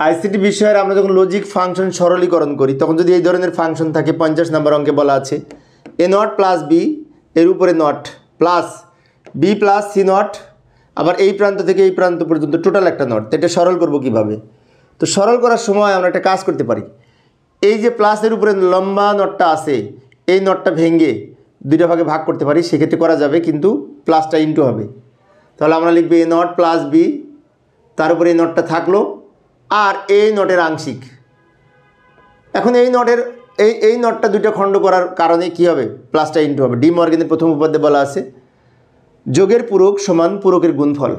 ICT বিষয়ের আমরা যখন লজিক ফাংশন সরলীকরণ করি তখন যদি এই ধরনের ফাংশন থাকে 50 নম্বর অঙ্কে বলা আছে এ নট প্লাস বি এর উপরে naught plus B plus C naught আবার এই প্রান্ত থেকে এই প্রান্ত পর্যন্ত টোটাল একটা নট। তো এটা সরল করব কিভাবে? তো সরল করার সময় আমরা একটা কাজ করতে পারি। এই যে প্লাসের উপরে লম্বা নটটা আছে এই নটটা ভেঙে দুইটা ভাগে ভাগ করতে পারি, সেক্ষেত্রে করা যাবে, কিন্তু প্লাসটা ইনটু হবে। তাহলে আমরা লিখব এ নট প্লাস বি, তার উপরে এই নটটা থাকলো আর এই নটের আংশিক। এখন এই নটের এই নটটা দুইটা খণ্ড করার কারণে কি হবে? প্লাসটা ইনটু হবে। ডি মর্গেনের প্রথম উপাদ্যে বলা আছে যোগের পূরক সমান পূরকের গুণফল।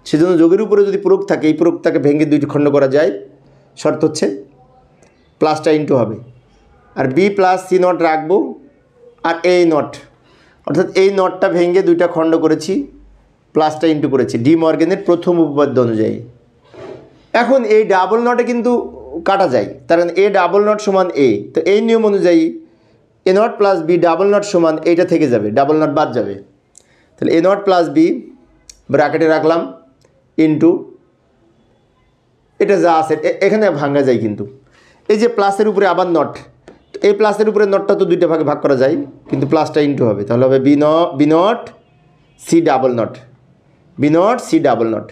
সেজন্য যোগের উপরে যদি পূরক থাকে এই পূরকটাকে ভেঙে দুইটি খণ্ড করা যায়, শর্ত হচ্ছে প্লাসটা ইনটু হবে। আর বি প্লাস সি নট রাখবো আর এই নট, অর্থাৎ এই নটটা ভেঙে দুইটা খণ্ড করেছি, প্লাসটা ইনটু করেছি ডি মর্গেনের প্রথম উপপাদ্য অনুযায়ী। এখন এই ডাবল নটে কিন্তু কাটা যায়, তার কারণ এ ডাবল নট সমান এ, তো এই নিয়ম অনুযায়ী a naught plus b double naught সমান এইটা থেকে যাবে, ডাবল নট বাদ যাবে। তাহলে এ নট প্লাস বি ব্র্যাকেটে রাখলাম ইনটু এটা যা আছে এখানে ভাঙা যায়, কিন্তু এই যে প্লাসের উপরে আবার নট, এই প্লাসের উপরে নটটা তো দুইটা ভাগে ভাগ করা যায়, কিন্তু প্লাসটা ইনটু হবে। তাহলে হবে B naught C double naught, B naught C double naught.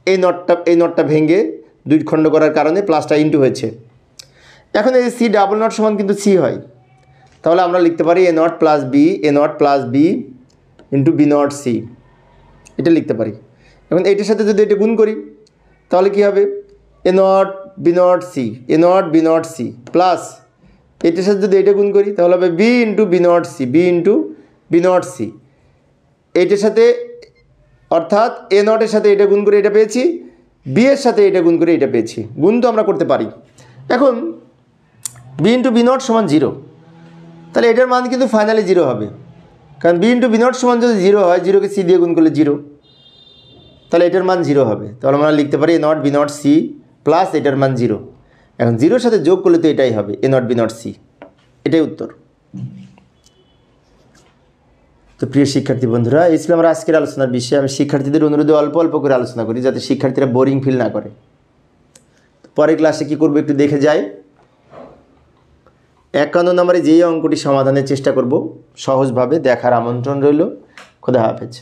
এই নটটা ভেঙে দুই খণ্ড করার কারণে প্লাসটা ইনটু হয়েছে। এখন এই সি ডাবল নট সমান কিন্তু সি হয়, তাহলে আমরা লিখতে পারি a naught plus b into b naught c, এটা লিখতে পারি। এখন এইটার সাথে যদি এটা গুণ করি তাহলে কি হবে? A naught B naught c plus এটার সাথে যদি এটা গুণ করি তাহলে হবে b into b naught c. এইটার সাথে অর্থাৎ এ নটের সাথে এটা গুণ করে এটা পেয়েছি, বি এর সাথে এটা গুণ করে এটা পেয়েছি। গুণ তো আমরা করতে পারি। এখন বি ইন্টু বি নট সমান 0, তাহলে এটার মান কিন্তু ফাইনালি 0 হবে, কারণ বি ইন্টু বি নট সমান যদি 0 হয়, 0কে সি দিয়ে গুণ করলে 0, তাহলে এটার মান 0 হবে। তাহলে আমরা লিখতে পারি a naught B naught c plus এটার মান 0। এখন 0-র সাথে যোগ করলে তো এটাই হবে a naught B naught C, এটাই উত্তর। তো প্রিয় শিক্ষার্থী বন্ধুরা, এই ছিল আমার আজকের আলোচনার বিষয়। আমি শিক্ষার্থীদের অনুরোধে অল্প অল্প করে আলোচনা করি যাতে শিক্ষার্থীরা বোরিং ফিল না করে। পরের ক্লাসে কি করব একটু দেখে যাই। 51 নম্বরে যেই অঙ্কটি সমাধানের চেষ্টা করব সহজভাবে, দেখার আমন্ত্রণ রইল। খোদা হাফেজ।